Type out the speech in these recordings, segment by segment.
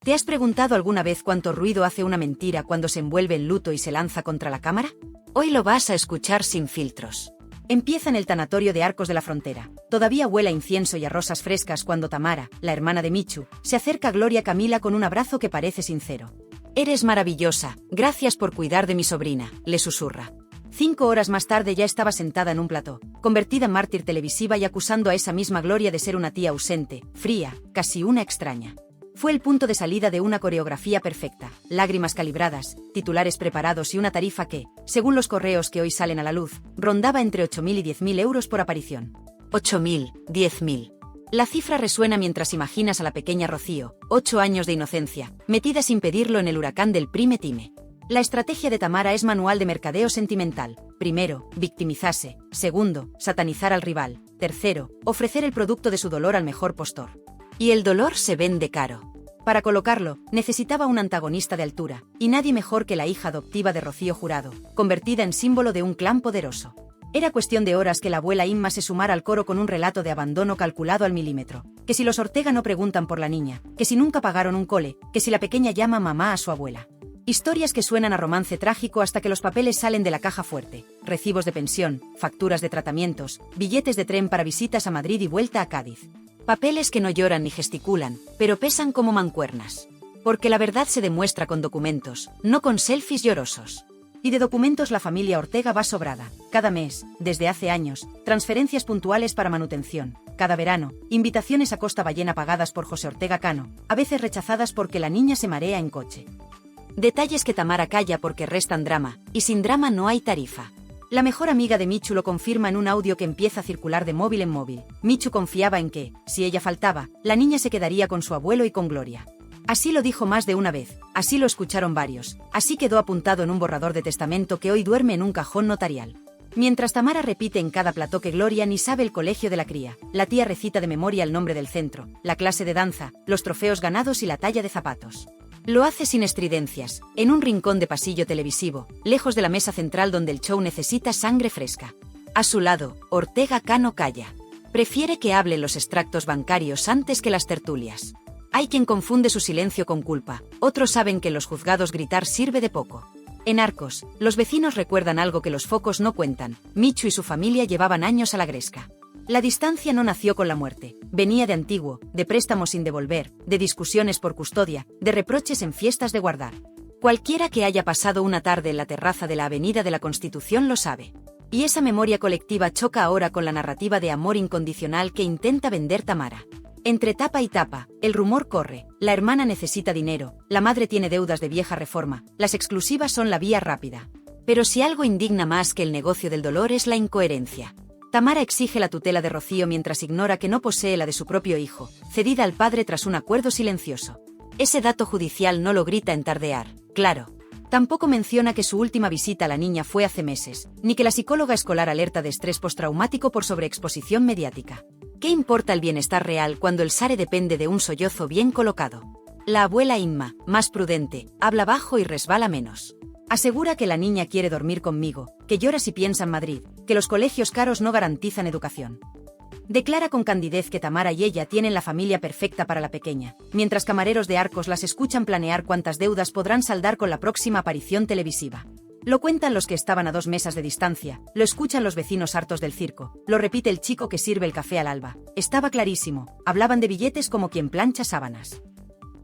¿Te has preguntado alguna vez cuánto ruido hace una mentira cuando se envuelve en luto y se lanza contra la cámara? Hoy lo vas a escuchar sin filtros. Empieza en el tanatorio de Arcos de la Frontera. Todavía huele a incienso y a rosas frescas cuando Tamara, la hermana de Michu, se acerca a Gloria Camila con un abrazo que parece sincero. «Eres maravillosa, gracias por cuidar de mi sobrina», le susurra. 5 horas más tarde ya estaba sentada en un plató, convertida en mártir televisiva y acusando a esa misma Gloria de ser una tía ausente, fría, casi una extraña. Fue el punto de salida de una coreografía perfecta, lágrimas calibradas, titulares preparados y una tarifa que, según los correos que hoy salen a la luz, rondaba entre 8.000 y 10.000 euros por aparición. 8.000, 10.000. La cifra resuena mientras imaginas a la pequeña Rocío, 8 años de inocencia, metida sin pedirlo en el huracán del prime-time. La estrategia de Tamara es manual de mercadeo sentimental. Primero, victimizarse. Segundo, satanizar al rival. Tercero, ofrecer el producto de su dolor al mejor postor. Y el dolor se vende caro. Para colocarlo, necesitaba un antagonista de altura, y nadie mejor que la hija adoptiva de Rocío Jurado, convertida en símbolo de un clan poderoso. Era cuestión de horas que la abuela Inma se sumara al coro con un relato de abandono calculado al milímetro, que si los Ortega no preguntan por la niña, que si nunca pagaron un cole, que si la pequeña llama mamá a su abuela. Historias que suenan a romance trágico hasta que los papeles salen de la caja fuerte, recibos de pensión, facturas de tratamientos, billetes de tren para visitas a Madrid y vuelta a Cádiz. Papeles que no lloran ni gesticulan, pero pesan como mancuernas. Porque la verdad se demuestra con documentos, no con selfies llorosos. Y de documentos la familia Ortega va sobrada. Cada mes, desde hace años, transferencias puntuales para manutención. Cada verano, invitaciones a Costa Ballena pagadas por José Ortega Cano, a veces rechazadas porque la niña se marea en coche. Detalles que Tamara calla porque restan drama, y sin drama no hay tarifa. La mejor amiga de Michu lo confirma en un audio que empieza a circular de móvil en móvil. Michu confiaba en que, si ella faltaba, la niña se quedaría con su abuelo y con Gloria. Así lo dijo más de una vez, así lo escucharon varios, así quedó apuntado en un borrador de testamento que hoy duerme en un cajón notarial. Mientras Tamara repite en cada plató que Gloria ni sabe el colegio de la cría, la tía recita de memoria el nombre del centro, la clase de danza, los trofeos ganados y la talla de zapatos. Lo hace sin estridencias, en un rincón de pasillo televisivo, lejos de la mesa central donde el show necesita sangre fresca. A su lado, Ortega Cano calla. Prefiere que hablen los extractos bancarios antes que las tertulias. Hay quien confunde su silencio con culpa, otros saben que en los juzgados gritar sirve de poco. En Arcos, los vecinos recuerdan algo que los focos no cuentan. Michu y su familia llevaban años a la gresca. La distancia no nació con la muerte, venía de antiguo, de préstamos sin devolver, de discusiones por custodia, de reproches en fiestas de guardar. Cualquiera que haya pasado una tarde en la terraza de la Avenida de la Constitución lo sabe. Y esa memoria colectiva choca ahora con la narrativa de amor incondicional que intenta vender Tamara. Entre tapa y tapa, el rumor corre, la hermana necesita dinero, la madre tiene deudas de vieja reforma, las exclusivas son la vía rápida. Pero si algo indigna más que el negocio del dolor es la incoherencia. Tamara exige la tutela de Rocío mientras ignora que no posee la de su propio hijo, cedida al padre tras un acuerdo silencioso. Ese dato judicial no lo grita en Tardear, claro. Tampoco menciona que su última visita a la niña fue hace meses, ni que la psicóloga escolar alerta de estrés postraumático por sobreexposición mediática. ¿Qué importa el bienestar real cuando el SARE depende de un sollozo bien colocado? La abuela Inma, más prudente, habla bajo y resbala menos. Asegura que la niña quiere dormir conmigo, que llora si piensa en Madrid, que los colegios caros no garantizan educación. Declara con candidez que Tamara y ella tienen la familia perfecta para la pequeña, mientras camareros de Arcos las escuchan planear cuántas deudas podrán saldar con la próxima aparición televisiva. Lo cuentan los que estaban a 2 mesas de distancia, lo escuchan los vecinos hartos del circo, lo repite el chico que sirve el café al alba. Estaba clarísimo, hablaban de billetes como quien plancha sábanas.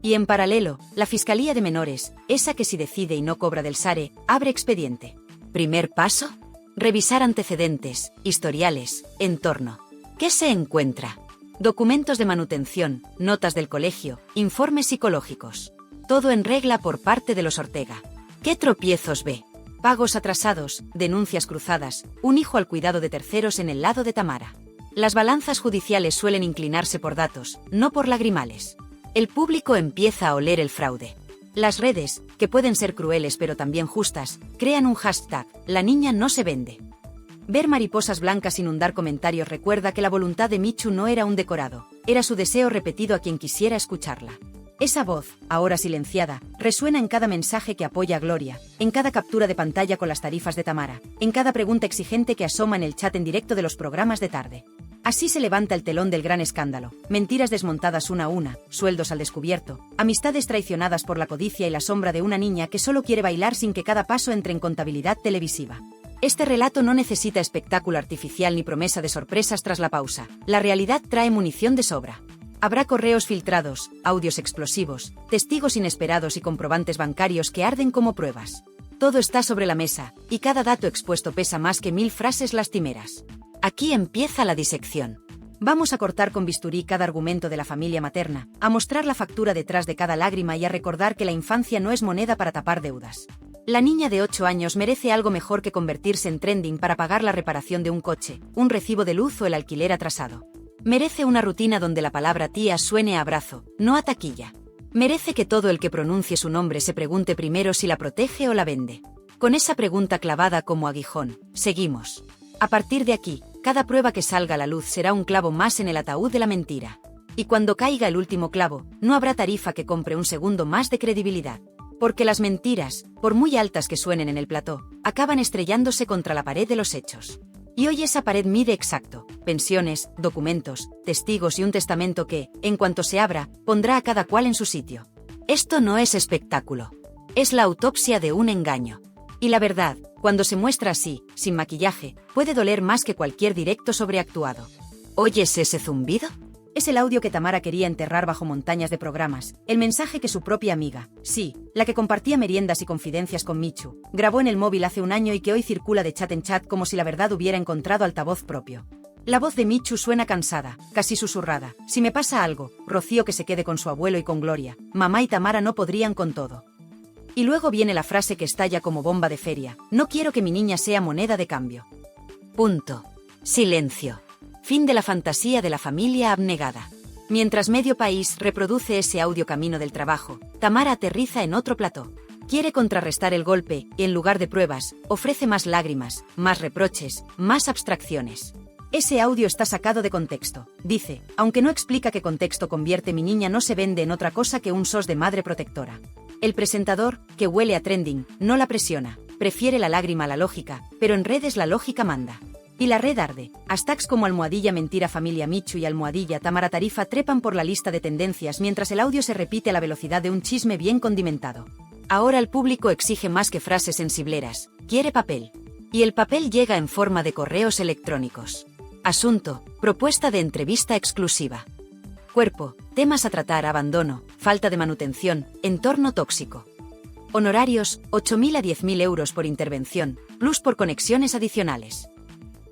Y en paralelo, la Fiscalía de Menores, esa que si decide y no cobra del SARE, abre expediente. Primer paso: revisar antecedentes, historiales, entorno. ¿Qué se encuentra? Documentos de manutención, notas del colegio, informes psicológicos. Todo en regla por parte de los Ortega. ¿Qué tropiezos ve? Pagos atrasados, denuncias cruzadas, un hijo al cuidado de terceros en el lado de Tamara. Las balanzas judiciales suelen inclinarse por datos, no por lagrimales. El público empieza a oler el fraude. Las redes, que pueden ser crueles pero también justas, crean un hashtag, la niña no se vende. Ver mariposas blancas inundar comentarios recuerda que la voluntad de Michu no era un decorado, era su deseo repetido a quien quisiera escucharla. Esa voz, ahora silenciada, resuena en cada mensaje que apoya a Gloria, en cada captura de pantalla con las tarifas de Tamara, en cada pregunta exigente que asoma en el chat en directo de los programas de tarde. Así se levanta el telón del gran escándalo, mentiras desmontadas una a una, sueldos al descubierto, amistades traicionadas por la codicia y la sombra de una niña que solo quiere bailar sin que cada paso entre en contabilidad televisiva. Este relato no necesita espectáculo artificial ni promesa de sorpresas tras la pausa. La realidad trae munición de sobra. Habrá correos filtrados, audios explosivos, testigos inesperados y comprobantes bancarios que arden como pruebas. Todo está sobre la mesa, y cada dato expuesto pesa más que 1000 frases lastimeras. Aquí empieza la disección. Vamos a cortar con bisturí cada argumento de la familia materna, a mostrar la factura detrás de cada lágrima y a recordar que la infancia no es moneda para tapar deudas. La niña de 8 años merece algo mejor que convertirse en trending para pagar la reparación de un coche, un recibo de luz o el alquiler atrasado. Merece una rutina donde la palabra tía suene a abrazo, no a taquilla. Merece que todo el que pronuncie su nombre se pregunte primero si la protege o la vende. Con esa pregunta clavada como aguijón, seguimos. A partir de aquí, cada prueba que salga a la luz será un clavo más en el ataúd de la mentira. Y cuando caiga el último clavo, no habrá tarifa que compre un segundo más de credibilidad. Porque las mentiras, por muy altas que suenen en el plató, acaban estrellándose contra la pared de los hechos. Y hoy esa pared mide exacto, pensiones, documentos, testigos y un testamento que, en cuanto se abra, pondrá a cada cual en su sitio. Esto no es espectáculo. Es la autopsia de un engaño. Y la verdad, cuando se muestra así, sin maquillaje, puede doler más que cualquier directo sobreactuado. ¿Oyes ese zumbido? Es el audio que Tamara quería enterrar bajo montañas de programas, el mensaje que su propia amiga, sí, la que compartía meriendas y confidencias con Michu, grabó en el móvil hace un año y que hoy circula de chat en chat como si la verdad hubiera encontrado altavoz propio. La voz de Michu suena cansada, casi susurrada. Si me pasa algo, Rocío que se quede con su abuelo y con Gloria, mamá y Tamara no podrían con todo. Y luego viene la frase que estalla como bomba de feria, no quiero que mi niña sea moneda de cambio. Punto. Silencio. Fin de la fantasía de la familia abnegada. Mientras medio país reproduce ese audio camino del trabajo, Tamara aterriza en otro plató. Quiere contrarrestar el golpe y en lugar de pruebas, ofrece más lágrimas, más reproches, más abstracciones. Ese audio está sacado de contexto, dice, aunque no explica qué contexto convierte mi niña no se vende en otra cosa que un sos de madre protectora. El presentador, que huele a trending, no la presiona, prefiere la lágrima a la lógica, pero en redes la lógica manda. Y la red arde. Hashtags como almohadilla mentira familia Michu y almohadilla Tamara Tarifa trepan por la lista de tendencias mientras el audio se repite a la velocidad de un chisme bien condimentado. Ahora el público exige más que frases sensibleras, quiere papel. Y el papel llega en forma de correos electrónicos. Asunto, propuesta de entrevista exclusiva. Cuerpo, temas a tratar, abandono, falta de manutención, entorno tóxico. Honorarios, 8.000 a 10.000 euros por intervención, plus por conexiones adicionales.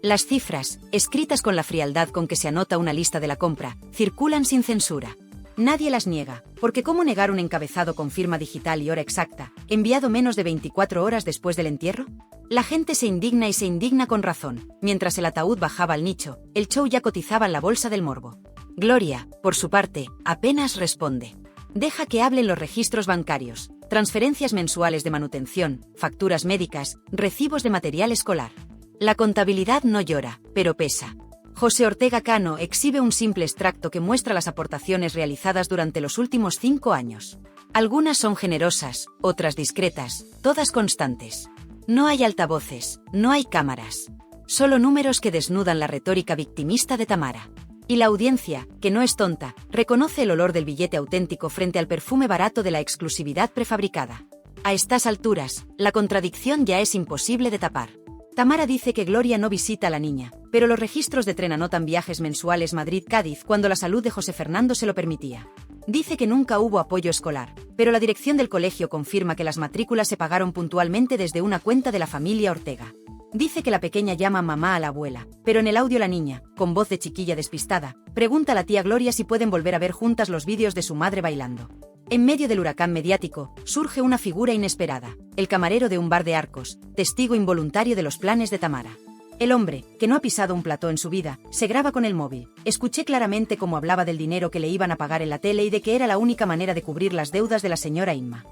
Las cifras, escritas con la frialdad con que se anota una lista de la compra, circulan sin censura. Nadie las niega, porque ¿cómo negar un encabezado con firma digital y hora exacta, enviado menos de 24 horas después del entierro? La gente se indigna y se indigna con razón. Mientras el ataúd bajaba al nicho, el show ya cotizaba en la bolsa del morbo. Gloria, por su parte, apenas responde. Deja que hablen los registros bancarios, transferencias mensuales de manutención, facturas médicas, recibos de material escolar. La contabilidad no llora, pero pesa. José Ortega Cano exhibe un simple extracto que muestra las aportaciones realizadas durante los últimos 5 años. Algunas son generosas, otras discretas, todas constantes. No hay altavoces, no hay cámaras. Solo números que desnudan la retórica victimista de Tamara. Y la audiencia, que no es tonta, reconoce el olor del billete auténtico frente al perfume barato de la exclusividad prefabricada. A estas alturas, la contradicción ya es imposible de tapar. Tamara dice que Gloria no visita a la niña, pero los registros de tren anotan viajes mensuales Madrid-Cádiz cuando la salud de José Fernando se lo permitía. Dice que nunca hubo apoyo escolar, pero la dirección del colegio confirma que las matrículas se pagaron puntualmente desde una cuenta de la familia Ortega. Dice que la pequeña llama mamá a la abuela, pero en el audio la niña, con voz de chiquilla despistada, pregunta a la tía Gloria si pueden volver a ver juntas los vídeos de su madre bailando. En medio del huracán mediático, surge una figura inesperada, el camarero de un bar de Arcos, testigo involuntario de los planes de Tamara. El hombre, que no ha pisado un plató en su vida, se graba con el móvil. Escuché claramente cómo hablaba del dinero que le iban a pagar en la tele y de que era la única manera de cubrir las deudas de la señora Inma.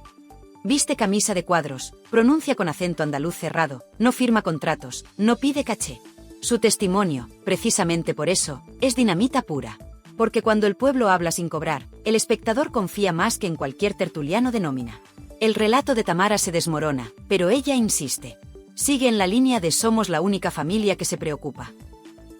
Viste camisa de cuadros, pronuncia con acento andaluz cerrado, no firma contratos, no pide caché. Su testimonio, precisamente por eso, es dinamita pura. Porque cuando el pueblo habla sin cobrar, el espectador confía más que en cualquier tertuliano de nómina. El relato de Tamara se desmorona, pero ella insiste. Sigue en la línea de somos la única familia que se preocupa.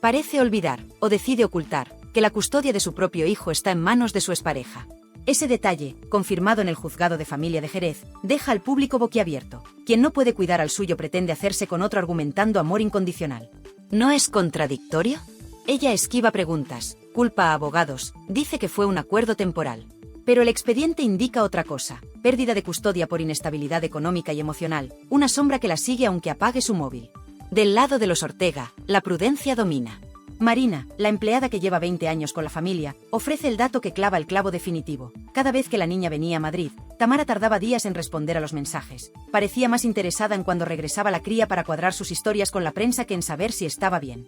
Parece olvidar, o decide ocultar, que la custodia de su propio hijo está en manos de su expareja. Ese detalle, confirmado en el juzgado de familia de Jerez, deja al público boquiabierto. Quien no puede cuidar al suyo pretende hacerse con otro argumentando amor incondicional. ¿No es contradictorio? Ella esquiva preguntas, culpa a abogados, dice que fue un acuerdo temporal. Pero el expediente indica otra cosa: pérdida de custodia por inestabilidad económica y emocional, una sombra que la sigue aunque apague su móvil. Del lado de los Ortega, la prudencia domina. Marina, la empleada que lleva 20 años con la familia, ofrece el dato que clava el clavo definitivo. Cada vez que la niña venía a Madrid, Tamara tardaba días en responder a los mensajes. Parecía más interesada en cuando regresaba la cría para cuadrar sus historias con la prensa que en saber si estaba bien.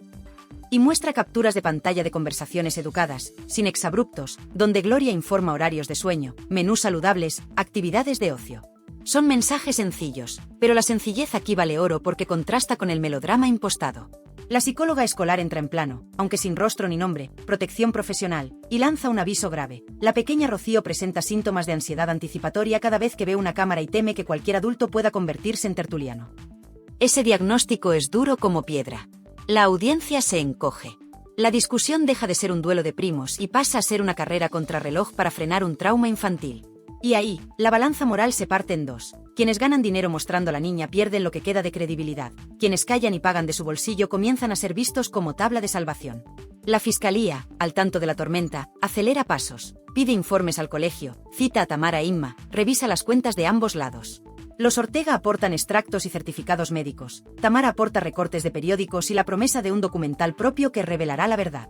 Y muestra capturas de pantalla de conversaciones educadas, sin exabruptos, donde Gloria informa horarios de sueño, menús saludables, actividades de ocio. Son mensajes sencillos, pero la sencillez aquí vale oro porque contrasta con el melodrama impostado. La psicóloga escolar entra en plano, aunque sin rostro ni nombre, protección profesional, y lanza un aviso grave. La pequeña Rocío presenta síntomas de ansiedad anticipatoria cada vez que ve una cámara y teme que cualquier adulto pueda convertirse en tertuliano. Ese diagnóstico es duro como piedra. La audiencia se encoge. La discusión deja de ser un duelo de primos y pasa a ser una carrera contrarreloj para frenar un trauma infantil. Y ahí, la balanza moral se parte en dos. Quienes ganan dinero mostrando a la niña pierden lo que queda de credibilidad. Quienes callan y pagan de su bolsillo comienzan a ser vistos como tabla de salvación. La fiscalía, al tanto de la tormenta, acelera pasos, pide informes al colegio, cita a Tamara e Inma, revisa las cuentas de ambos lados. Los Ortega aportan extractos y certificados médicos. Tamara aporta recortes de periódicos y la promesa de un documental propio que revelará la verdad.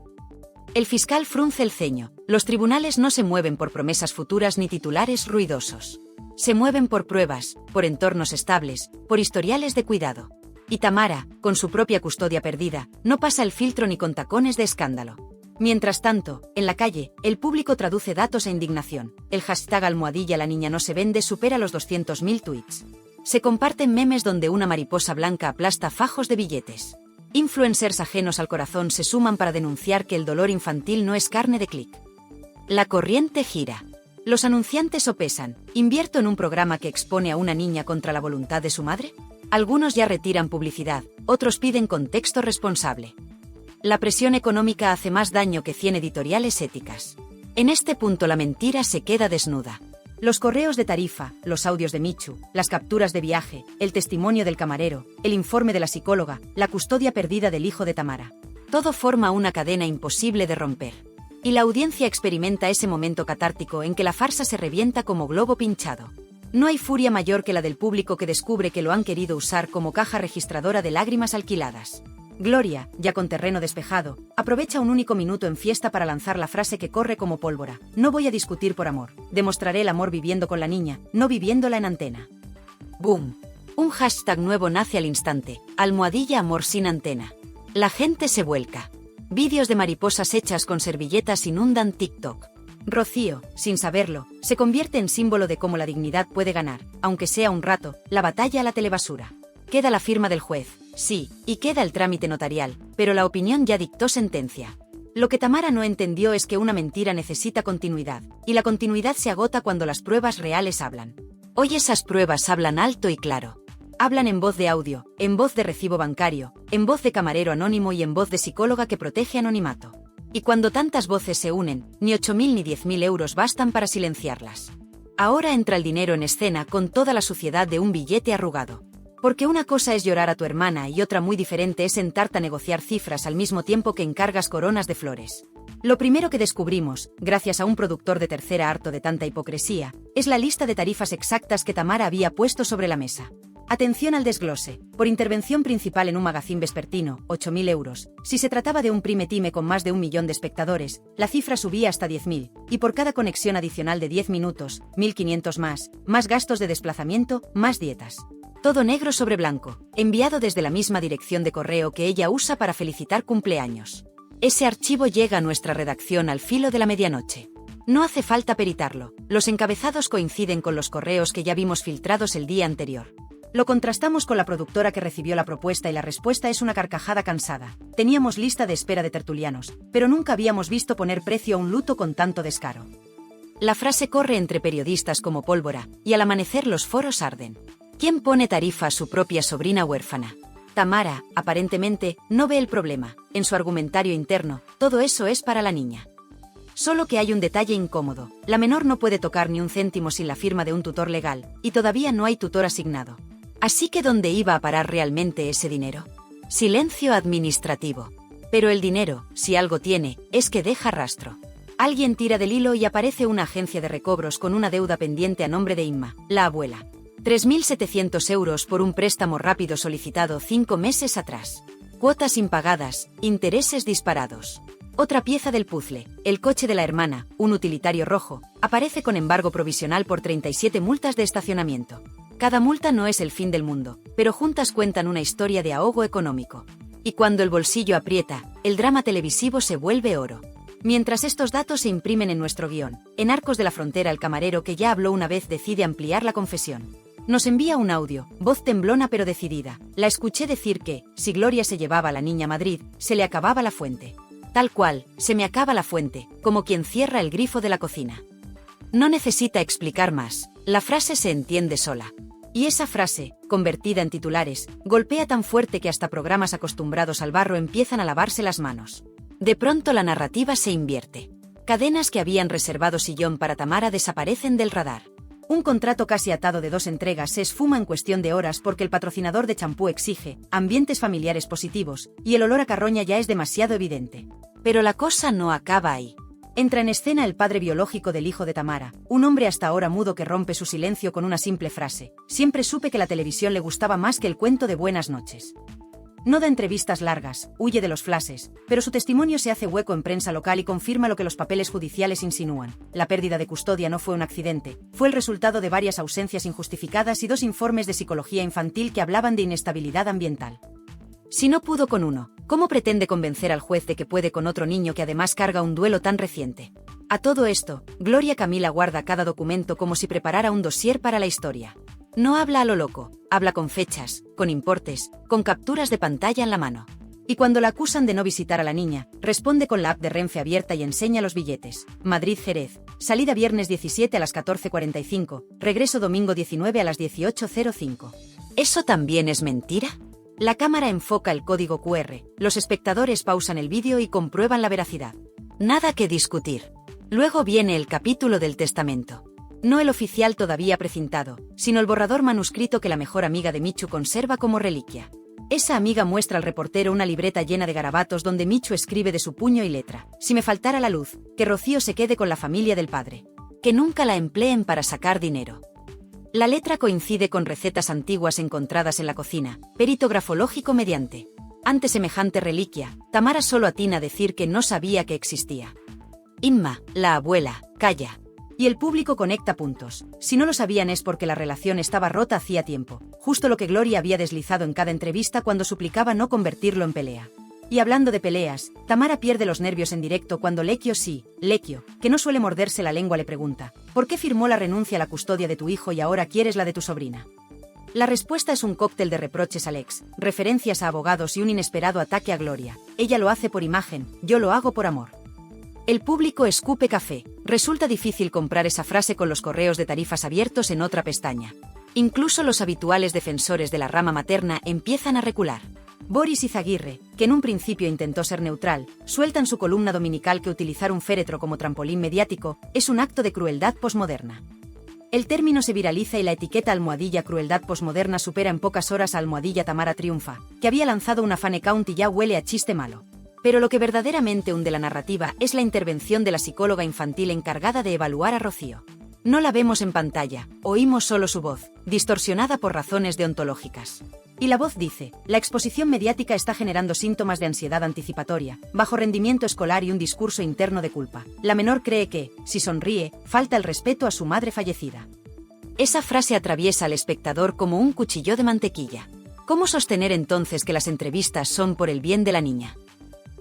El fiscal frunce el ceño. Los tribunales no se mueven por promesas futuras ni titulares ruidosos. Se mueven por pruebas, por entornos estables, por historiales de cuidado. Y Tamara, con su propia custodia perdida, no pasa el filtro ni con tacones de escándalo. Mientras tanto, en la calle, el público traduce datos e indignación. El hashtag #la niña no se vende supera los 200.000 tweets. Se comparten memes donde una mariposa blanca aplasta fajos de billetes. Influencers ajenos al corazón se suman para denunciar que el dolor infantil no es carne de clic. La corriente gira. Los anunciantes sopesan: ¿invierto en un programa que expone a una niña contra la voluntad de su madre? Algunos ya retiran publicidad, otros piden contexto responsable. La presión económica hace más daño que 100 editoriales éticas. En este punto la mentira se queda desnuda. Los correos de Tarifa, los audios de Michu, las capturas de viaje, el testimonio del camarero, el informe de la psicóloga, la custodia perdida del hijo de Tamara. Todo forma una cadena imposible de romper. Y la audiencia experimenta ese momento catártico en que la farsa se revienta como globo pinchado. No hay furia mayor que la del público que descubre que lo han querido usar como caja registradora de lágrimas alquiladas. Gloria, ya con terreno despejado, aprovecha un único minuto en fiesta para lanzar la frase que corre como pólvora: no voy a discutir por amor, demostraré el amor viviendo con la niña, no viviéndola en antena. ¡Boom! Un hashtag nuevo nace al instante: #amor sin antena. La gente se vuelca. Vídeos de mariposas hechas con servilletas inundan TikTok. Rocío, sin saberlo, se convierte en símbolo de cómo la dignidad puede ganar, aunque sea un rato, la batalla a la telebasura. Queda la firma del juez, sí, y queda el trámite notarial, pero la opinión ya dictó sentencia. Lo que Tamara no entendió es que una mentira necesita continuidad, y la continuidad se agota cuando las pruebas reales hablan. Hoy esas pruebas hablan alto y claro. Hablan en voz de audio, en voz de recibo bancario, en voz de camarero anónimo y en voz de psicóloga que protege anonimato. Y cuando tantas voces se unen, ni 8.000 ni 10.000 euros bastan para silenciarlas. Ahora entra el dinero en escena con toda la suciedad de un billete arrugado. Porque una cosa es llorar a tu hermana y otra muy diferente es sentarte a negociar cifras al mismo tiempo que encargas coronas de flores. Lo primero que descubrimos, gracias a un productor de tercera harto de tanta hipocresía, es la lista de tarifas exactas que Tamara había puesto sobre la mesa. Atención al desglose. Por intervención principal en un magazín vespertino, 8.000 euros. Si se trataba de un prime time con más de 1 millón de espectadores, la cifra subía hasta 10.000, y por cada conexión adicional de 10 minutos, 1.500 más gastos de desplazamiento, más dietas. Todo negro sobre blanco, enviado desde la misma dirección de correo que ella usa para felicitar cumpleaños. Ese archivo llega a nuestra redacción al filo de la medianoche. No hace falta peritarlo, los encabezados coinciden con los correos que ya vimos filtrados el día anterior. Lo contrastamos con la productora que recibió la propuesta y la respuesta es una carcajada cansada. Teníamos lista de espera de tertulianos, pero nunca habíamos visto poner precio a un luto con tanto descaro. La frase corre entre periodistas como pólvora, y al amanecer los foros arden. ¿Quién pone tarifa a su propia sobrina huérfana? Tamara, aparentemente, no ve el problema. En su argumentario interno, todo eso es para la niña. Solo que hay un detalle incómodo. La menor no puede tocar ni un céntimo sin la firma de un tutor legal, y todavía no hay tutor asignado. Así que ¿dónde iba a parar realmente ese dinero? Silencio administrativo. Pero el dinero, si algo tiene, es que deja rastro. Alguien tira del hilo y aparece una agencia de recobros con una deuda pendiente a nombre de Inma, la abuela. 3.700 euros por un préstamo rápido solicitado 5 meses atrás. Cuotas impagadas, intereses disparados. Otra pieza del puzzle, el coche de la hermana, un utilitario rojo, aparece con embargo provisional por 37 multas de estacionamiento. Cada multa no es el fin del mundo, pero juntas cuentan una historia de ahogo económico. Y cuando el bolsillo aprieta, el drama televisivo se vuelve oro. Mientras estos datos se imprimen en nuestro guión, en Arcos de la Frontera el camarero que ya habló una vez decide ampliar la confesión. Nos envía un audio, voz temblona pero decidida. La escuché decir que, si Gloria se llevaba a la niña a Madrid, se le acababa la fuente. Tal cual, se me acaba la fuente, como quien cierra el grifo de la cocina. No necesita explicar más, la frase se entiende sola. Y esa frase, convertida en titulares, golpea tan fuerte que hasta programas acostumbrados al barro empiezan a lavarse las manos. De pronto la narrativa se invierte. Cadenas que habían reservado sillón para Tamara desaparecen del radar. Un contrato casi atado de 2 entregas se esfuma en cuestión de horas porque el patrocinador de champú exige ambientes familiares positivos, y el olor a carroña ya es demasiado evidente. Pero la cosa no acaba ahí. Entra en escena el padre biológico del hijo de Tamara, un hombre hasta ahora mudo que rompe su silencio con una simple frase: siempre supe que la televisión le gustaba más que el cuento de buenas noches. No da entrevistas largas, huye de los flashes, pero su testimonio se hace hueco en prensa local y confirma lo que los papeles judiciales insinúan. La pérdida de custodia no fue un accidente, fue el resultado de varias ausencias injustificadas y 2 informes de psicología infantil que hablaban de inestabilidad ambiental. Si no pudo con uno, ¿cómo pretende convencer al juez de que puede con otro niño que además carga un duelo tan reciente? A todo esto, Gloria Camila guarda cada documento como si preparara un dossier para la historia. No habla a lo loco, habla con fechas, con importes, con capturas de pantalla en la mano. Y cuando la acusan de no visitar a la niña, responde con la app de Renfe abierta y enseña los billetes. Madrid-Jerez, salida viernes 17 a las 14:45, regreso domingo 19 a las 18:05. ¿Eso también es mentira? La cámara enfoca el código QR, los espectadores pausan el vídeo y comprueban la veracidad. Nada que discutir. Luego viene el capítulo del testamento. No el oficial todavía precintado, sino el borrador manuscrito que la mejor amiga de Michu conserva como reliquia. Esa amiga muestra al reportero una libreta llena de garabatos donde Michu escribe de su puño y letra: si me faltara la luz, que Rocío se quede con la familia del padre. Que nunca la empleen para sacar dinero. La letra coincide con recetas antiguas encontradas en la cocina, perito grafológico mediante. Ante semejante reliquia, Tamara solo atina a decir que no sabía que existía. Inma, la abuela, calla. Y el público conecta puntos. Si no lo sabían es porque la relación estaba rota hacía tiempo, justo lo que Gloria había deslizado en cada entrevista cuando suplicaba no convertirlo en pelea. Y hablando de peleas, Tamara pierde los nervios en directo cuando Lequio, que no suele morderse la lengua, le pregunta: ¿por qué firmó la renuncia a la custodia de tu hijo y ahora quieres la de tu sobrina? La respuesta es un cóctel de reproches al ex, referencias a abogados y un inesperado ataque a Gloria. Ella lo hace por imagen, yo lo hago por amor. El público escupe café. Resulta difícil comprar esa frase con los correos de tarifas abiertos en otra pestaña. Incluso los habituales defensores de la rama materna empiezan a recular. Boris Izaguirre, que en un principio intentó ser neutral, suelta en su columna dominical que utilizar un féretro como trampolín mediático es un acto de crueldad posmoderna. El término se viraliza y la etiqueta almohadilla crueldad posmoderna supera en pocas horas a almohadilla Tamara triunfa, que había lanzado una fan account y ya huele a chiste malo. Pero lo que verdaderamente hunde la narrativa es la intervención de la psicóloga infantil encargada de evaluar a Rocío. No la vemos en pantalla, oímos solo su voz, distorsionada por razones deontológicas. Y la voz dice: la exposición mediática está generando síntomas de ansiedad anticipatoria, bajo rendimiento escolar y un discurso interno de culpa. La menor cree que, si sonríe, falta el respeto a su madre fallecida. Esa frase atraviesa al espectador como un cuchillo de mantequilla. ¿Cómo sostener entonces que las entrevistas son por el bien de la niña?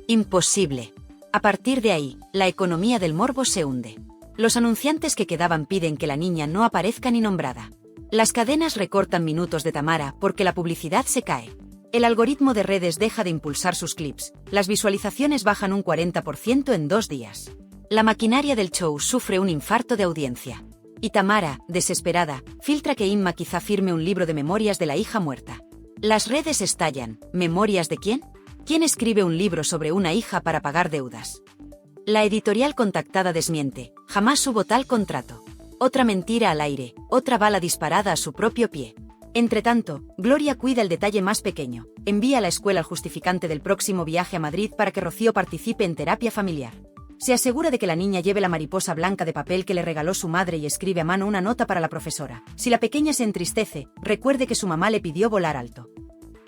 Imposible. A partir de ahí, la economía del morbo se hunde. Los anunciantes que quedaban piden que la niña no aparezca ni nombrada. Las cadenas recortan minutos de Tamara porque la publicidad se cae. El algoritmo de redes deja de impulsar sus clips. Las visualizaciones bajan un 40% en 2 días. La maquinaria del show sufre un infarto de audiencia. Y Tamara, desesperada, filtra que Inma quizá firme un libro de memorias de la hija muerta. Las redes estallan. ¿Memorias de quién? ¿Quién escribe un libro sobre una hija para pagar deudas? La editorial contactada desmiente. Jamás hubo tal contrato. Otra mentira al aire, otra bala disparada a su propio pie. Entretanto, Gloria cuida el detalle más pequeño. Envía a la escuela el justificante del próximo viaje a Madrid para que Rocío participe en terapia familiar. Se asegura de que la niña lleve la mariposa blanca de papel que le regaló su madre y escribe a mano una nota para la profesora. Si la pequeña se entristece, recuerde que su mamá le pidió volar alto.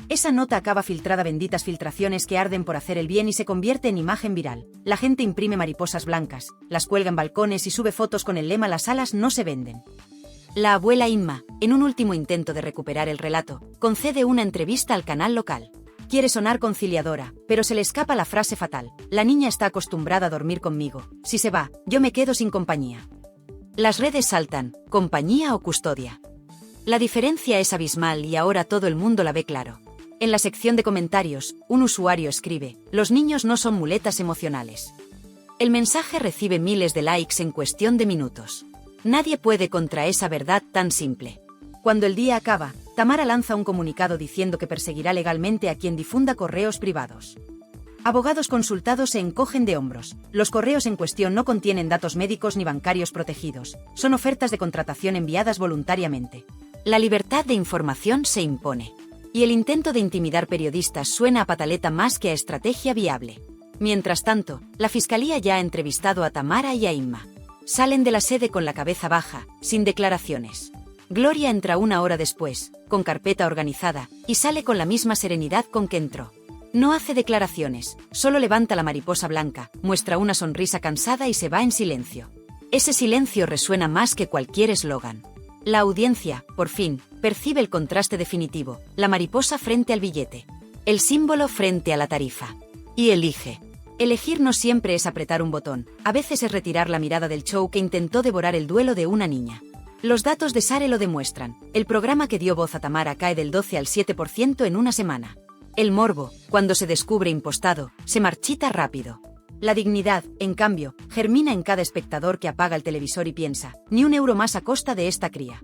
Esa nota acaba filtrada, benditas filtraciones que arden por hacer el bien, y se convierte en imagen viral. La gente imprime mariposas blancas, las cuelga en balcones y sube fotos con el lema "Las alas no se venden". La abuela Inma, en un último intento de recuperar el relato, concede una entrevista al canal local. Quiere sonar conciliadora, pero se le escapa la frase fatal: la niña está acostumbrada a dormir conmigo, si se va, yo me quedo sin compañía. Las redes saltan, ¿compañía o custodia? La diferencia es abismal y ahora todo el mundo la ve claro. En la sección de comentarios, un usuario escribe: los niños no son muletas emocionales. El mensaje recibe miles de likes en cuestión de minutos. Nadie puede contra esa verdad tan simple. Cuando el día acaba, Tamara lanza un comunicado diciendo que perseguirá legalmente a quien difunda correos privados. Abogados consultados se encogen de hombros. Los correos en cuestión no contienen datos médicos ni bancarios protegidos. Son ofertas de contratación enviadas voluntariamente. La libertad de información se impone. Y el intento de intimidar periodistas suena a pataleta más que a estrategia viable. Mientras tanto, la fiscalía ya ha entrevistado a Tamara y a Inma. Salen de la sede con la cabeza baja, sin declaraciones. Gloria entra una hora después, con carpeta organizada, y sale con la misma serenidad con que entró. No hace declaraciones, solo levanta la mariposa blanca, muestra una sonrisa cansada y se va en silencio. Ese silencio resuena más que cualquier eslogan. La audiencia, por fin, percibe el contraste definitivo: la mariposa frente al billete, el símbolo frente a la tarifa. Y elige. Elegir no siempre es apretar un botón, a veces es retirar la mirada del show que intentó devorar el duelo de una niña. Los datos de SARE lo demuestran. El programa que dio voz a Tamara cae del 12 al 7% en una semana. El morbo, cuando se descubre impostado, se marchita rápido. La dignidad, en cambio, germina en cada espectador que apaga el televisor y piensa: ni un euro más a costa de esta cría.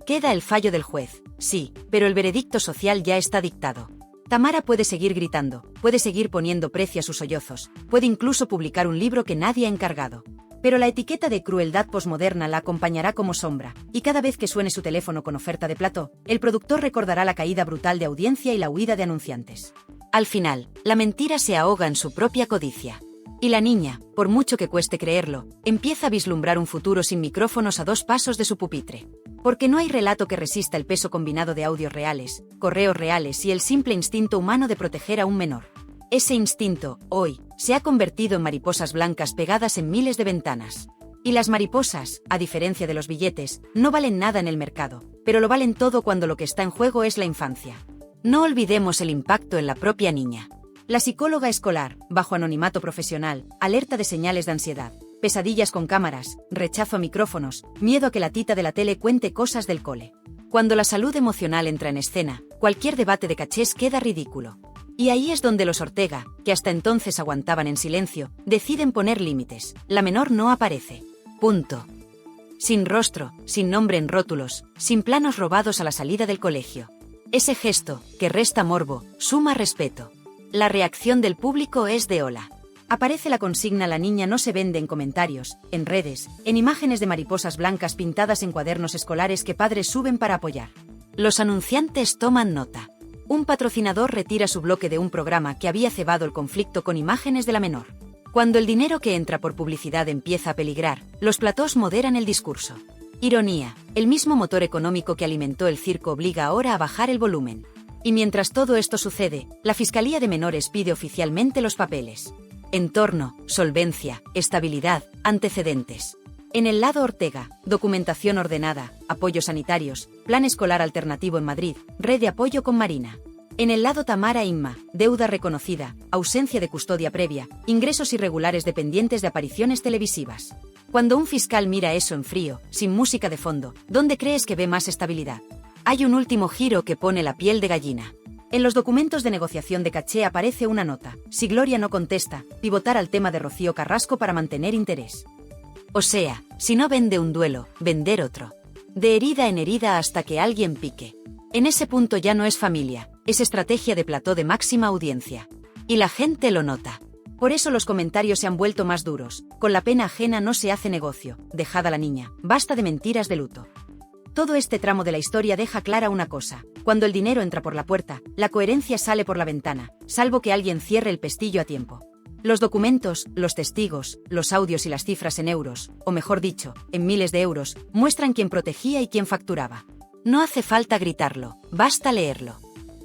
Queda el fallo del juez, sí, pero el veredicto social ya está dictado. Tamara puede seguir gritando, puede seguir poniendo precio a sus sollozos, puede incluso publicar un libro que nadie ha encargado. Pero la etiqueta de crueldad posmoderna la acompañará como sombra, y cada vez que suene su teléfono con oferta de plató, el productor recordará la caída brutal de audiencia y la huida de anunciantes. Al final, la mentira se ahoga en su propia codicia. Y la niña, por mucho que cueste creerlo, empieza a vislumbrar un futuro sin micrófonos a 2 pasos de su pupitre. Porque no hay relato que resista el peso combinado de audios reales, correos reales y el simple instinto humano de proteger a un menor. Ese instinto, hoy, se ha convertido en mariposas blancas pegadas en miles de ventanas. Y las mariposas, a diferencia de los billetes, no valen nada en el mercado, pero lo valen todo cuando lo que está en juego es la infancia. No olvidemos el impacto en la propia niña. La psicóloga escolar, bajo anonimato profesional, alerta de señales de ansiedad, pesadillas con cámaras, rechazo a micrófonos, miedo a que la tita de la tele cuente cosas del cole. Cuando la salud emocional entra en escena, cualquier debate de cachés queda ridículo. Y ahí es donde los Ortega, que hasta entonces aguantaban en silencio, deciden poner límites. La menor no aparece. Punto. Sin rostro, sin nombre en rótulos, sin planos robados a la salida del colegio. Ese gesto, que resta morbo, suma respeto. La reacción del público es de hola. Aparece la consigna: la niña no se vende, en comentarios, en redes, en imágenes de mariposas blancas pintadas en cuadernos escolares que padres suben para apoyar. Los anunciantes toman nota. Un patrocinador retira su bloque de un programa que había cebado el conflicto con imágenes de la menor. Cuando el dinero que entra por publicidad empieza a peligrar, los platós moderan el discurso. Ironía, el mismo motor económico que alimentó el circo obliga ahora a bajar el volumen. Y mientras todo esto sucede, la Fiscalía de Menores pide oficialmente los papeles. Entorno, solvencia, estabilidad, antecedentes. En el lado Ortega, documentación ordenada, apoyos sanitarios, plan escolar alternativo en Madrid, red de apoyo con Marina. En el lado Tamara Inma, deuda reconocida, ausencia de custodia previa, ingresos irregulares dependientes de apariciones televisivas. Cuando un fiscal mira eso en frío, sin música de fondo, ¿dónde crees que ve más estabilidad? Hay un último giro que pone la piel de gallina. En los documentos de negociación de caché aparece una nota: si Gloria no contesta, pivotar al tema de Rocío Carrasco para mantener interés. O sea, si no vende un duelo, vender otro. De herida en herida hasta que alguien pique. En ese punto ya no es familia, Es estrategia de plató de máxima audiencia. Y la gente lo nota. Por eso los comentarios se han vuelto más duros. Con la pena ajena no se hace negocio. Dejad a la niña. Basta de mentiras de luto. Todo este tramo de la historia deja clara una cosa. Cuando el dinero entra por la puerta, la coherencia sale por la ventana, salvo que alguien cierre el pestillo a tiempo. Los documentos, los testigos, los audios y las cifras en euros, o mejor dicho, en miles de euros, muestran quién protegía y quién facturaba. No hace falta gritarlo, basta leerlo.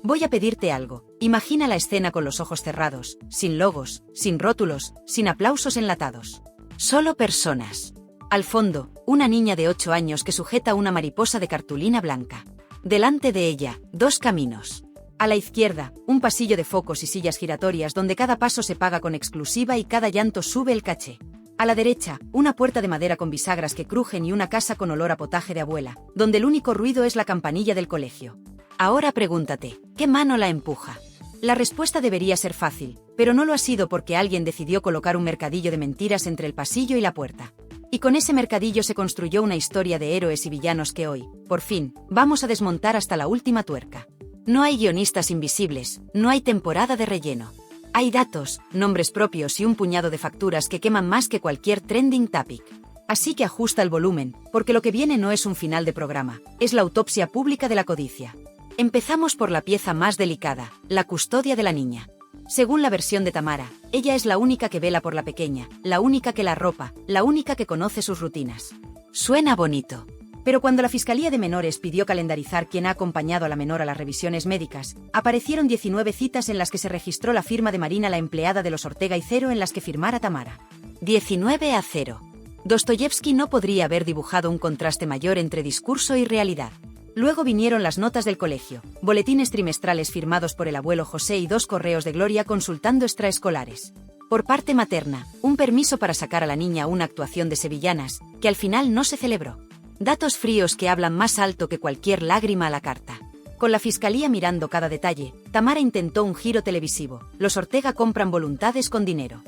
Voy a pedirte algo. Imagina la escena con los ojos cerrados, sin logos, sin rótulos, sin aplausos enlatados. Solo personas. Al fondo, una niña de 8 años que sujeta una mariposa de cartulina blanca. Delante de ella, 2 caminos. A la izquierda, un pasillo de focos y sillas giratorias donde cada paso se paga con exclusiva y cada llanto sube el caché. A la derecha, una puerta de madera con bisagras que crujen y una casa con olor a potaje de abuela, donde el único ruido es la campanilla del colegio. Ahora pregúntate, ¿qué mano la empuja? La respuesta debería ser fácil, pero no lo ha sido porque alguien decidió colocar un mercadillo de mentiras entre el pasillo y la puerta. Y con ese mercadillo se construyó una historia de héroes y villanos que hoy, por fin, vamos a desmontar hasta la última tuerca. No hay guionistas invisibles, no hay temporada de relleno. Hay datos, nombres propios y un puñado de facturas que queman más que cualquier trending topic. Así que ajusta el volumen, porque lo que viene no es un final de programa, es la autopsia pública de la codicia. Empezamos por la pieza más delicada, la custodia de la niña. Según la versión de Tamara, ella es la única que vela por la pequeña, la única que la arropa, la única que conoce sus rutinas. Suena bonito. Pero cuando la Fiscalía de Menores pidió calendarizar quién ha acompañado a la menor a las revisiones médicas, aparecieron 19 citas en las que se registró la firma de Marina, la empleada de los Ortega, y 0 en las que firmara Tamara. 19-0. Dostoyevsky no podría haber dibujado un contraste mayor entre discurso y realidad. Luego vinieron las notas del colegio, boletines trimestrales firmados por el abuelo José y 2 correos de Gloria consultando extraescolares. Por parte materna, un permiso para sacar a la niña a una actuación de sevillanas, que al final no se celebró. Datos fríos que hablan más alto que cualquier lágrima a la carta. Con la Fiscalía mirando cada detalle, Tamara intentó un giro televisivo. Los Ortega compran voluntades con dinero.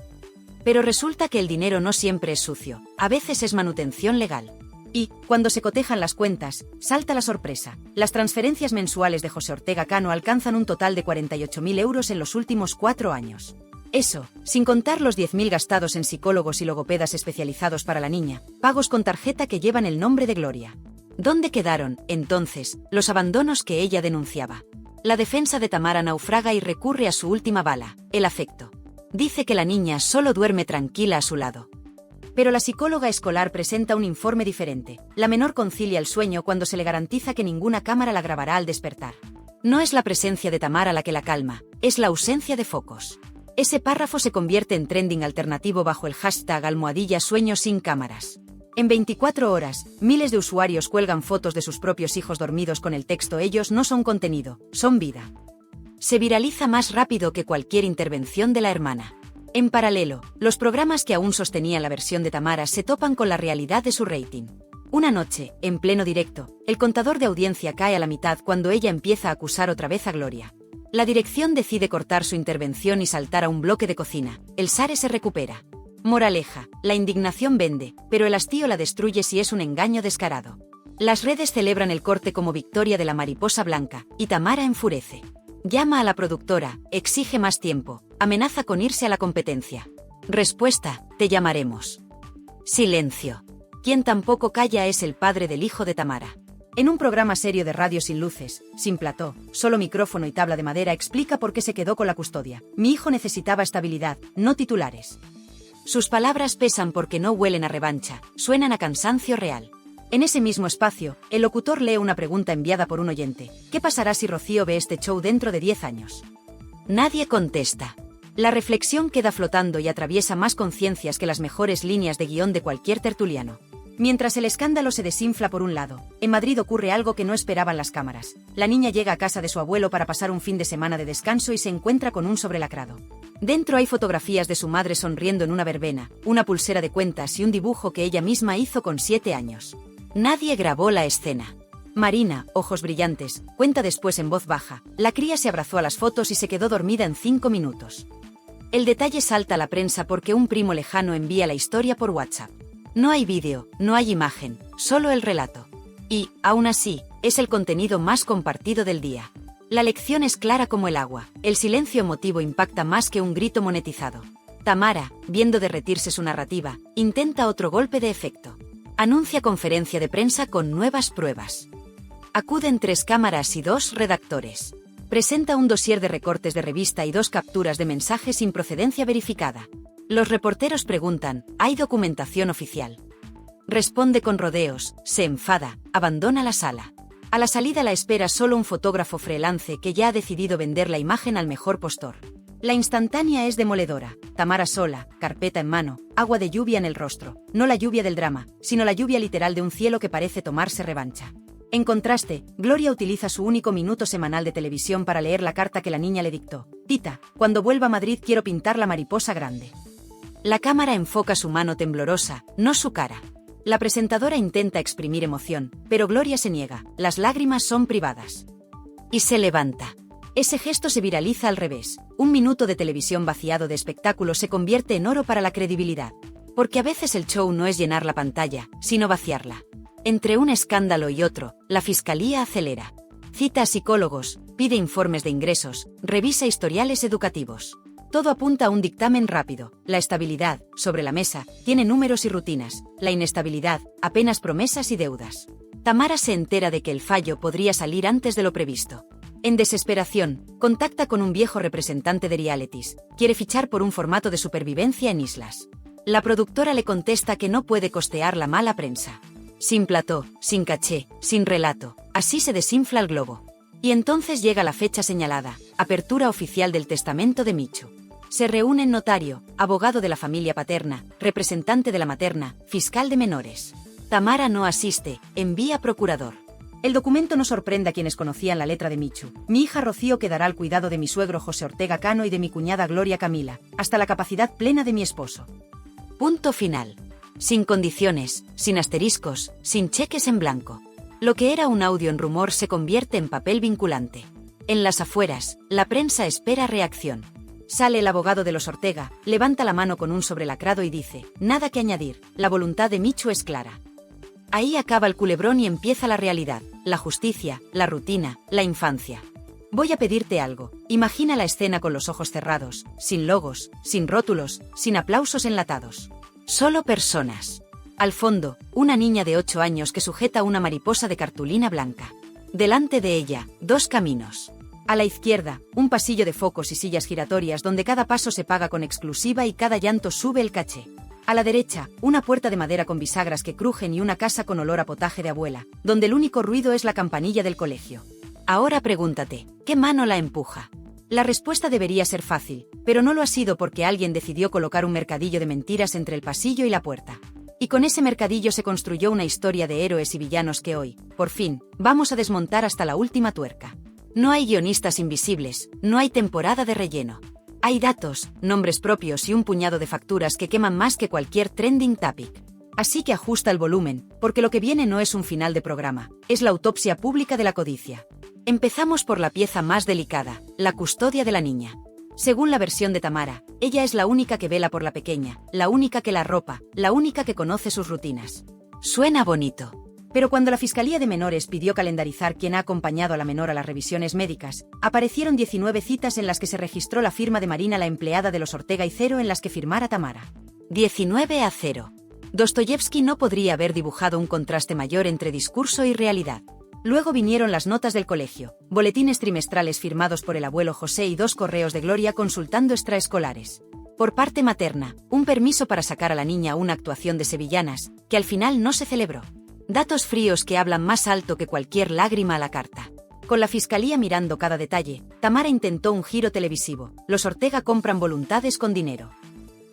Pero resulta que el dinero no siempre es sucio, a veces es manutención legal. Y, cuando se cotejan las cuentas, salta la sorpresa. Las transferencias mensuales de José Ortega Cano alcanzan un total de 48.000 euros en los últimos 4 años. Eso, sin contar los 10.000 gastados en psicólogos y logopedas especializados para la niña, pagos con tarjeta que llevan el nombre de Gloria. ¿Dónde quedaron, entonces, los abandonos que ella denunciaba? La defensa de Tamara naufraga y recurre a su última bala, el afecto. Dice que la niña solo duerme tranquila a su lado. Pero la psicóloga escolar presenta un informe diferente. La menor concilia el sueño cuando se le garantiza que ninguna cámara la grabará al despertar. No es la presencia de Tamara la que la calma, es la ausencia de focos. Ese párrafo se convierte en trending alternativo bajo el hashtag #sueño sin cámaras. En 24 horas, miles de usuarios cuelgan fotos de sus propios hijos dormidos con el texto «Ellos no son contenido, son vida». Se viraliza más rápido que cualquier intervención de la hermana. En paralelo, los programas que aún sostenían la versión de Tamara se topan con la realidad de su rating. Una noche, en pleno directo, el contador de audiencia cae a la mitad cuando ella empieza a acusar otra vez a Gloria. La dirección decide cortar su intervención y saltar a un bloque de cocina. El SARE se recupera. Moraleja, la indignación vende, pero el hastío la destruye si es un engaño descarado. Las redes celebran el corte como victoria de la mariposa blanca, y Tamara enfurece. Llama a la productora, exige más tiempo, amenaza con irse a la competencia. Respuesta, te llamaremos. Silencio. Quien tampoco calla es el padre del hijo de Tamara. En un programa serio de radio sin luces, sin plató, solo micrófono y tabla de madera explica por qué se quedó con la custodia. Mi hijo necesitaba estabilidad, no titulares. Sus palabras pesan porque no huelen a revancha, suenan a cansancio real. En ese mismo espacio, el locutor lee una pregunta enviada por un oyente. ¿Qué pasará si Rocío ve este show dentro de 10 años? Nadie contesta. La reflexión queda flotando y atraviesa más conciencias que las mejores líneas de guión de cualquier tertuliano. Mientras el escándalo se desinfla por un lado, en Madrid ocurre algo que no esperaban las cámaras. La niña llega a casa de su abuelo para pasar un fin de semana de descanso y se encuentra con un sobrelacrado. Dentro hay fotografías de su madre sonriendo en una verbena, una pulsera de cuentas y un dibujo que ella misma hizo con 7 años. Nadie grabó la escena. Marina, ojos brillantes, cuenta después en voz baja. La cría se abrazó a las fotos y se quedó dormida en 5 minutos. El detalle salta a la prensa porque un primo lejano envía la historia por WhatsApp. No hay vídeo, no hay imagen, solo el relato. Y, aún así, es el contenido más compartido del día. La lección es clara como el agua. El silencio emotivo impacta más que un grito monetizado. Tamara, viendo derretirse su narrativa, intenta otro golpe de efecto. Anuncia conferencia de prensa con nuevas pruebas. Acuden 3 cámaras y 2 redactores. Presenta un dossier de recortes de revista y 2 capturas de mensajes sin procedencia verificada. Los reporteros preguntan, ¿hay documentación oficial? Responde con rodeos, se enfada, abandona la sala. A la salida la espera solo un fotógrafo freelance que ya ha decidido vender la imagen al mejor postor. La instantánea es demoledora. Tamara sola, carpeta en mano, agua de lluvia en el rostro. No la lluvia del drama, sino la lluvia literal de un cielo que parece tomarse revancha. En contraste, Gloria utiliza su único minuto semanal de televisión para leer la carta que la niña le dictó. Tita, cuando vuelva a Madrid quiero pintar la mariposa grande. La cámara enfoca su mano temblorosa, no su cara. La presentadora intenta exprimir emoción, pero Gloria se niega, las lágrimas son privadas. Y se levanta. Ese gesto se viraliza al revés. Un minuto de televisión vaciado de espectáculo se convierte en oro para la credibilidad. Porque a veces el show no es llenar la pantalla, sino vaciarla. Entre un escándalo y otro, la fiscalía acelera. Cita a psicólogos, pide informes de ingresos, revisa historiales educativos. Todo apunta a un dictamen rápido. La estabilidad, sobre la mesa, tiene números y rutinas. La inestabilidad, apenas promesas y deudas. Tamara se entera de que el fallo podría salir antes de lo previsto. En desesperación, contacta con un viejo representante de realities. Quiere fichar por un formato de supervivencia en islas. La productora le contesta que no puede costear la mala prensa. Sin plató, sin caché, sin relato, así se desinfla el globo. Y entonces llega la fecha señalada, apertura oficial del testamento de Michu. Se reúnen notario, abogado de la familia paterna, representante de la materna, fiscal de menores. Tamara no asiste, envía procurador. El documento no sorprende a quienes conocían la letra de Michu. Mi hija Rocío quedará al cuidado de mi suegro José Ortega Cano y de mi cuñada Gloria Camila, hasta la capacidad plena de mi esposo. Punto final. Sin condiciones, sin asteriscos, sin cheques en blanco. Lo que era un audio en rumor se convierte en papel vinculante. En las afueras, la prensa espera reacción. Sale el abogado de los Ortega, levanta la mano con un sobrelacrado y dice, nada que añadir, la voluntad de Michu es clara. Ahí acaba el culebrón y empieza la realidad, la justicia, la rutina, la infancia. Voy a pedirte algo, imagina la escena con los ojos cerrados, sin logos, sin rótulos, sin aplausos enlatados. Solo personas. Al fondo, una niña de 8 años que sujeta una mariposa de cartulina blanca. Delante de ella, 2 caminos. A la izquierda, un pasillo de focos y sillas giratorias donde cada paso se paga con exclusiva y cada llanto sube el caché. A la derecha, una puerta de madera con bisagras que crujen y una casa con olor a potaje de abuela, donde el único ruido es la campanilla del colegio. Ahora pregúntate, ¿qué mano la empuja? La respuesta debería ser fácil, pero no lo ha sido porque alguien decidió colocar un mercadillo de mentiras entre el pasillo y la puerta. Y con ese mercadillo se construyó una historia de héroes y villanos que hoy, por fin, vamos a desmontar hasta la última tuerca. No hay guionistas invisibles, no hay temporada de relleno. Hay datos, nombres propios y un puñado de facturas que queman más que cualquier trending topic. Así que ajusta el volumen, porque lo que viene no es un final de programa, es la autopsia pública de la codicia. Empezamos por la pieza más delicada, la custodia de la niña. Según la versión de Tamara, ella es la única que vela por la pequeña, la única que la arropa, la única que conoce sus rutinas. Suena bonito. Pero cuando la Fiscalía de Menores pidió calendarizar quién ha acompañado a la menor a las revisiones médicas, aparecieron 19 citas en las que se registró la firma de Marina, la empleada de los Ortega, y 0 en las que firmara Tamara. 19-0. Dostoyevsky no podría haber dibujado un contraste mayor entre discurso y realidad. Luego vinieron las notas del colegio, boletines trimestrales firmados por el abuelo José y 2 correos de Gloria consultando extraescolares. Por parte materna, un permiso para sacar a la niña a una actuación de sevillanas, que al final no se celebró. Datos fríos que hablan más alto que cualquier lágrima a la carta. Con la fiscalía mirando cada detalle, Tamara intentó un giro televisivo. Los Ortega compran voluntades con dinero.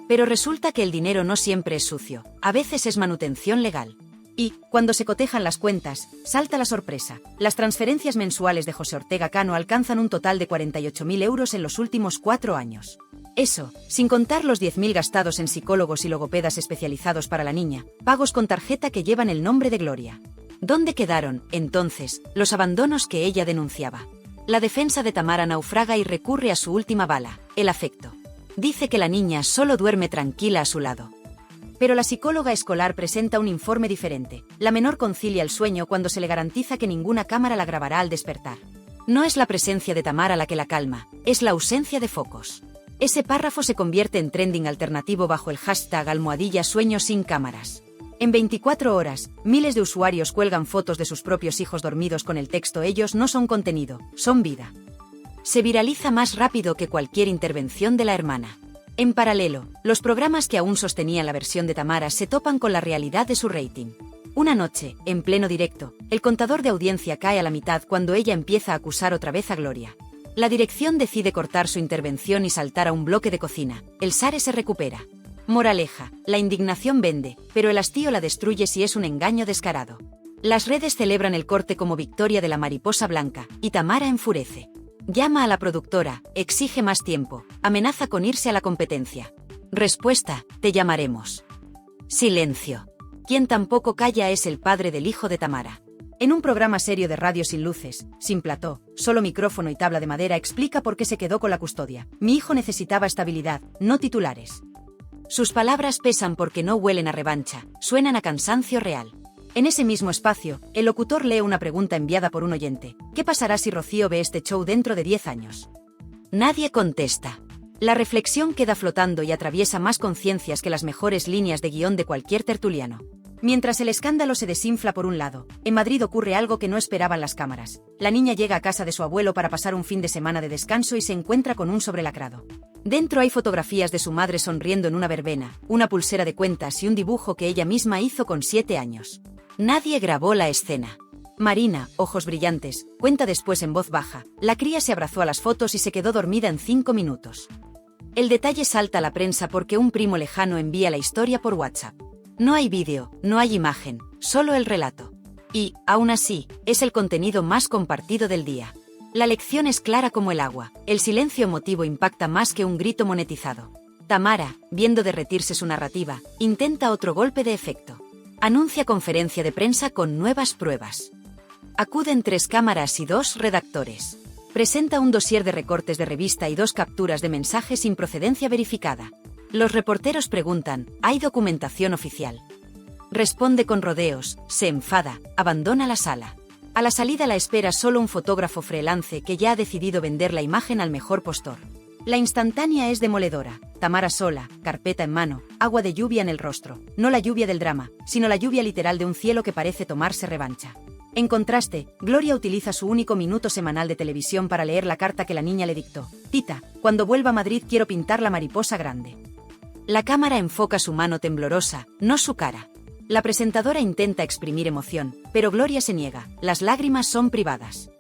Pero resulta que el dinero no siempre es sucio, a veces es manutención legal. Y, cuando se cotejan las cuentas, salta la sorpresa. Las transferencias mensuales de José Ortega Cano alcanzan un total de 48.000 euros en los últimos 4 años. Eso, sin contar los 10.000 gastados en psicólogos y logopedas especializados para la niña, pagos con tarjeta que llevan el nombre de Gloria. ¿Dónde quedaron, entonces, los abandonos que ella denunciaba? La defensa de Tamara naufraga y recurre a su última bala, el afecto. Dice que la niña solo duerme tranquila a su lado. Pero la psicóloga escolar presenta un informe diferente. La menor concilia el sueño cuando se le garantiza que ninguna cámara la grabará al despertar. No es la presencia de Tamara la que la calma, es la ausencia de focos. Ese párrafo se convierte en trending alternativo bajo el hashtag #sueños sin cámaras. En 24 horas, miles de usuarios cuelgan fotos de sus propios hijos dormidos con el texto "ellos no son contenido, son vida". Se viraliza más rápido que cualquier intervención de la hermana. En paralelo, los programas que aún sostenían la versión de Tamara se topan con la realidad de su rating. Una noche, en pleno directo, el contador de audiencia cae a la mitad cuando ella empieza a acusar otra vez a Gloria. La dirección decide cortar su intervención y saltar a un bloque de cocina. El SARE se recupera. Moraleja, la indignación vende, pero el hastío la destruye si es un engaño descarado. Las redes celebran el corte como victoria de la mariposa blanca, y Tamara enfurece. Llama a la productora, exige más tiempo, amenaza con irse a la competencia. Respuesta, te llamaremos. Silencio. Quien tampoco calla es el padre del hijo de Tamara. En un programa serio de radio sin luces, sin plató, solo micrófono y tabla de madera explica por qué se quedó con la custodia. Mi hijo necesitaba estabilidad, no titulares. Sus palabras pesan porque no huelen a revancha, suenan a cansancio real. En ese mismo espacio, el locutor lee una pregunta enviada por un oyente. ¿Qué pasará si Rocío ve este show dentro de 10 años? Nadie contesta. La reflexión queda flotando y atraviesa más conciencias que las mejores líneas de guión de cualquier tertuliano. Mientras el escándalo se desinfla por un lado, en Madrid ocurre algo que no esperaban las cámaras. La niña llega a casa de su abuelo para pasar un fin de semana de descanso y se encuentra con un sobrelacrado. Dentro hay fotografías de su madre sonriendo en una verbena, una pulsera de cuentas y un dibujo que ella misma hizo con 7 años. Nadie grabó la escena. Marina, ojos brillantes, cuenta después en voz baja. La cría se abrazó a las fotos y se quedó dormida en 5 minutos. El detalle salta a la prensa porque un primo lejano envía la historia por WhatsApp. No hay vídeo, no hay imagen, solo el relato. Y, aún así, es el contenido más compartido del día. La lección es clara como el agua, el silencio emotivo impacta más que un grito monetizado. Tamara, viendo derretirse su narrativa, intenta otro golpe de efecto. Anuncia conferencia de prensa con nuevas pruebas. Acuden 3 cámaras y 2 redactores. Presenta un dossier de recortes de revista y 2 capturas de mensajes sin procedencia verificada. Los reporteros preguntan, ¿hay documentación oficial? Responde con rodeos, se enfada, abandona la sala. A la salida la espera solo un fotógrafo freelance que ya ha decidido vender la imagen al mejor postor. La instantánea es demoledora. Tamara sola, carpeta en mano, agua de lluvia en el rostro. No la lluvia del drama, sino la lluvia literal de un cielo que parece tomarse revancha. En contraste, Gloria utiliza su único minuto semanal de televisión para leer la carta que la niña le dictó. Tita, cuando vuelva a Madrid quiero pintar la mariposa grande. La cámara enfoca su mano temblorosa, no su cara. La presentadora intenta exprimir emoción, pero Gloria se niega, las lágrimas son privadas.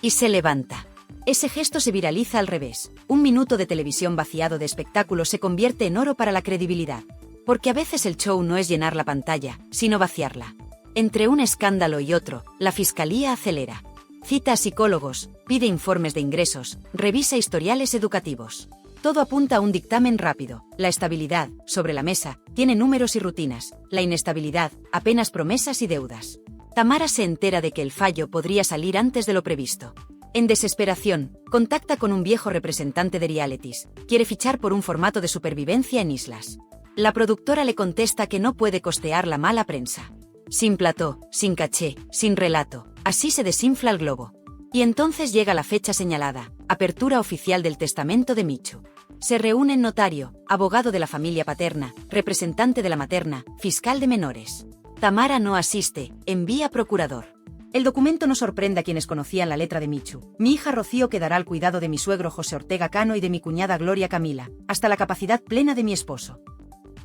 Y se levanta. Ese gesto se viraliza al revés. Un minuto de televisión vaciado de espectáculo se convierte en oro para la credibilidad. Porque a veces el show no es llenar la pantalla, sino vaciarla. Entre un escándalo y otro, la fiscalía acelera. Cita a psicólogos, pide informes de ingresos, revisa historiales educativos. Todo apunta a un dictamen rápido. La estabilidad, sobre la mesa, tiene números y rutinas. La inestabilidad, apenas promesas y deudas. Tamara se entera de que el fallo podría salir antes de lo previsto. En desesperación, contacta con un viejo representante de realities. Quiere fichar por un formato de supervivencia en islas. La productora le contesta que no puede costear la mala prensa. Sin plató, sin caché, sin relato. Así se desinfla el globo. Y entonces llega la fecha señalada, apertura oficial del testamento de Michu. Se reúnen notario, abogado de la familia paterna, representante de la materna, fiscal de menores. Tamara no asiste, envía procurador. El documento no sorprende a quienes conocían la letra de Michu. Mi hija Rocío quedará al cuidado de mi suegro José Ortega Cano y de mi cuñada Gloria Camila, hasta la capacidad plena de mi esposo.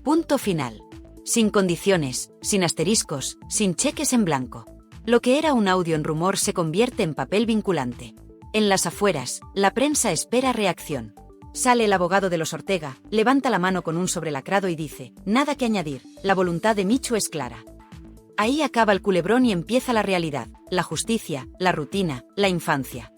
Punto final. Sin condiciones, sin asteriscos, sin cheques en blanco. Lo que era un audio en rumor se convierte en papel vinculante. En las afueras, la prensa espera reacción. Sale el abogado de los Ortega, levanta la mano con un sobrelacrado y dice, nada que añadir, la voluntad de Michu es clara. Ahí acaba el culebrón y empieza la realidad, la justicia, la rutina, la infancia.